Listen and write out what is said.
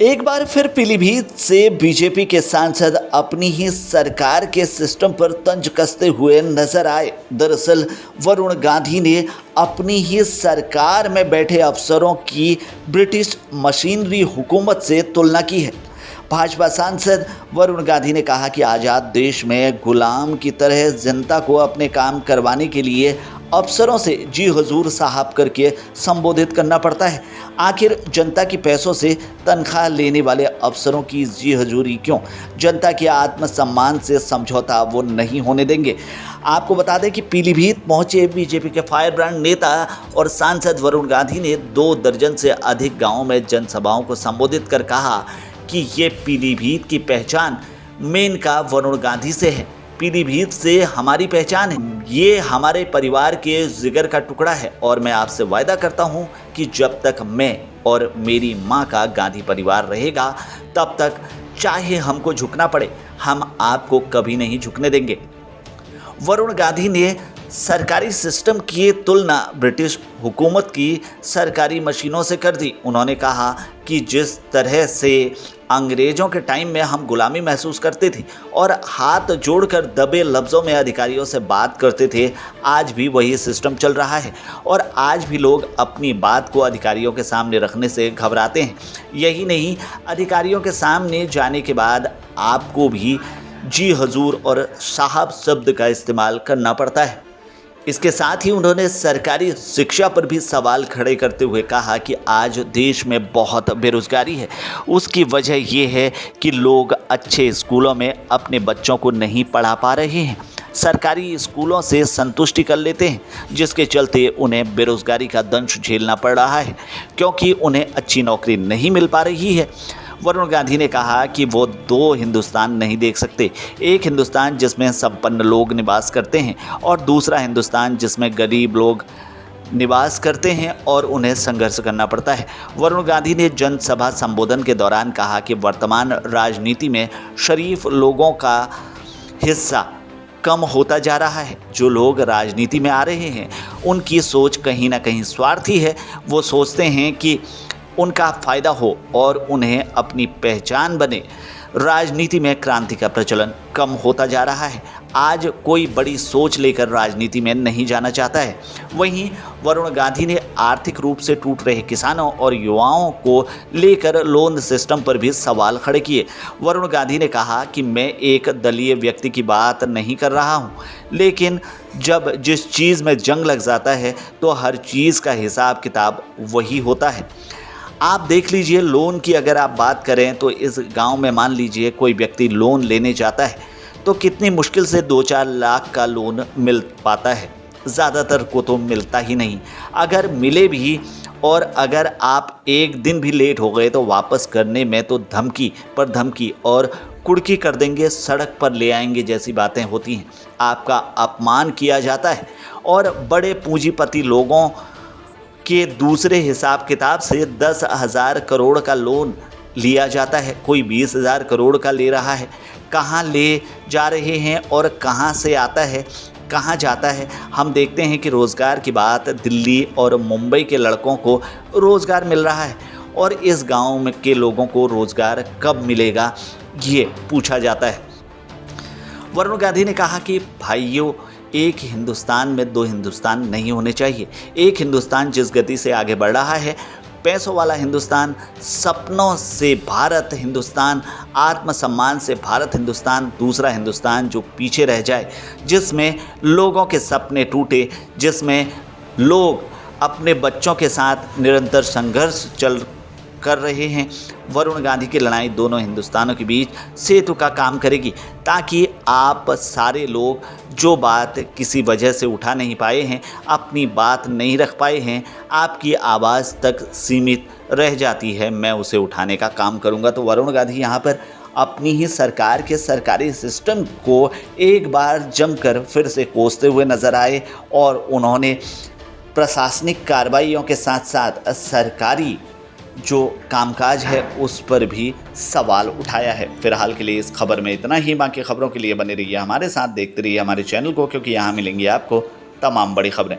एक बार फिर पीलीभीत से बीजेपी के सांसद अपनी ही सरकार के सिस्टम पर तंज कसते हुए नजर आए। दरअसल वरुण गांधी ने अपनी ही सरकार में बैठे अफसरों की ब्रिटिश मशीनरी हुकूमत से तुलना की है। भाजपा सांसद वरुण गांधी ने कहा कि आज़ाद देश में गुलाम की तरह जनता को अपने काम करवाने के लिए अफसरों से जी हुजूर साहब करके संबोधित करना पड़ता है। आखिर जनता के पैसों से तनख्वाह लेने वाले अफसरों की जी हुजूरी क्यों? जनता के आत्मसम्मान से समझौता वो नहीं होने देंगे। आपको बता दें कि पीलीभीत पहुंचे बीजेपी के फायर ब्रांड नेता और सांसद वरुण गांधी ने 2 दर्जन से अधिक गांवों में जनसभाओं को संबोधित कर कहा कि ये पीलीभीत की पहचान मेनका वरुण गांधी से है। पीलीभीत से हमारी पहचान है, ये हमारे परिवार के जिगर का टुकड़ा है और मैं आपसे वायदा करता हूँ कि जब तक मैं और मेरी माँ का गांधी परिवार रहेगा तब तक चाहे हमको झुकना पड़े, हम आपको कभी नहीं झुकने देंगे। वरुण गांधी ने सरकारी सिस्टम की तुलना ब्रिटिश हुकूमत की सरकारी मशीनों से कर दी। उन्होंने कहा कि जिस तरह से अंग्रेज़ों के टाइम में हम गुलामी महसूस करते थे और हाथ जोड़कर दबे लफ्ज़ों में अधिकारियों से बात करते थे, आज भी वही सिस्टम चल रहा है और आज भी लोग अपनी बात को अधिकारियों के सामने रखने से घबराते हैं। यही नहीं, अधिकारियों के सामने जाने के बाद आपको भी जी हजूर और साहब शब्द का इस्तेमाल करना पड़ता है। इसके साथ ही उन्होंने सरकारी शिक्षा पर भी सवाल खड़े करते हुए कहा कि आज देश में बहुत बेरोजगारी है। उसकी वजह यह है कि लोग अच्छे स्कूलों में अपने बच्चों को नहीं पढ़ा पा रहे हैं, सरकारी स्कूलों से संतुष्टि कर लेते हैं, जिसके चलते उन्हें बेरोजगारी का दंश झेलना पड़ रहा है क्योंकि उन्हें अच्छी नौकरी नहीं मिल पा रही है। वरुण गांधी ने कहा कि वो 2 हिंदुस्तान नहीं देख सकते, एक हिंदुस्तान जिसमें संपन्न लोग निवास करते हैं और दूसरा हिंदुस्तान जिसमें गरीब लोग निवास करते हैं और उन्हें संघर्ष करना पड़ता है। वरुण गांधी ने जनसभा संबोधन के दौरान कहा कि वर्तमान राजनीति में शरीफ लोगों का हिस्सा कम होता जा रहा है। जो लोग राजनीति में आ रहे हैं उनकी सोच कहीं ना कहीं स्वार्थी है। वो सोचते हैं कि उनका फ़ायदा हो और उन्हें अपनी पहचान बने। राजनीति में क्रांति का प्रचलन कम होता जा रहा है। आज कोई बड़ी सोच लेकर राजनीति में नहीं जाना चाहता है। वहीं वरुण गांधी ने आर्थिक रूप से टूट रहे किसानों और युवाओं को लेकर लोन सिस्टम पर भी सवाल खड़े किए। वरुण गांधी ने कहा कि मैं एक दलीय व्यक्ति की बात नहीं कर रहा हूं, लेकिन जब जिस चीज़ में जंग लग जाता है तो हर चीज़ का हिसाब किताब वही होता है। आप देख लीजिए, लोन की अगर आप बात करें तो इस गांव में मान लीजिए कोई व्यक्ति लोन लेने जाता है तो कितनी मुश्किल से 2-4 लाख का लोन मिल पाता है। ज़्यादातर को तो मिलता ही नहीं। अगर मिले भी और अगर आप एक दिन भी लेट हो गए तो वापस करने में तो धमकी पर धमकी और कुड़की कर देंगे, सड़क पर ले आएंगे जैसी बातें होती हैं। आपका अपमान किया जाता है और बड़े पूंजीपति लोगों के दूसरे हिसाब किताब से 10,000 करोड़ का लोन लिया जाता है, कोई 20,000 करोड़ का ले रहा है। कहाँ ले जा रहे हैं और कहाँ से आता है, कहाँ जाता है? हम देखते हैं कि रोज़गार की बात, दिल्ली और मुंबई के लड़कों को रोज़गार मिल रहा है और इस गांव में के लोगों को रोज़गार कब मिलेगा, ये पूछा जाता है। वरुण गांधी ने कहा कि भाइयों, एक हिंदुस्तान में 2 हिंदुस्तान नहीं होने चाहिए। एक हिंदुस्तान जिस गति से आगे बढ़ रहा है, पैसों वाला हिंदुस्तान, सपनों से भारत हिंदुस्तान, आत्मसम्मान से भारत हिंदुस्तान, दूसरा हिंदुस्तान जो पीछे रह जाए, जिसमें लोगों के सपने टूटे, जिसमें लोग अपने बच्चों के साथ निरंतर संघर्ष कर रहे हैं। वरुण गांधी की लड़ाई दोनों हिंदुस्तानों के बीच सेतु का काम करेगी, ताकि आप सारे लोग जो बात किसी वजह से उठा नहीं पाए हैं, अपनी बात नहीं रख पाए हैं, आपकी आवाज़ तक सीमित रह जाती है, मैं उसे उठाने का काम करूंगा। तो वरुण गांधी यहाँ पर अपनी ही सरकार के सरकारी सिस्टम को एक बार जमकर फिर से कोसते हुए नजर आए और उन्होंने प्रशासनिक कार्रवाइयों के साथ साथ सरकारी जो कामकाज है उस पर भी सवाल उठाया है। फिलहाल के लिए इस खबर में इतना ही। बाकी खबरों के लिए बने रहिए हमारे साथ, देखते रहिए हमारे चैनल को, क्योंकि यहाँ मिलेंगी आपको तमाम बड़ी खबरें।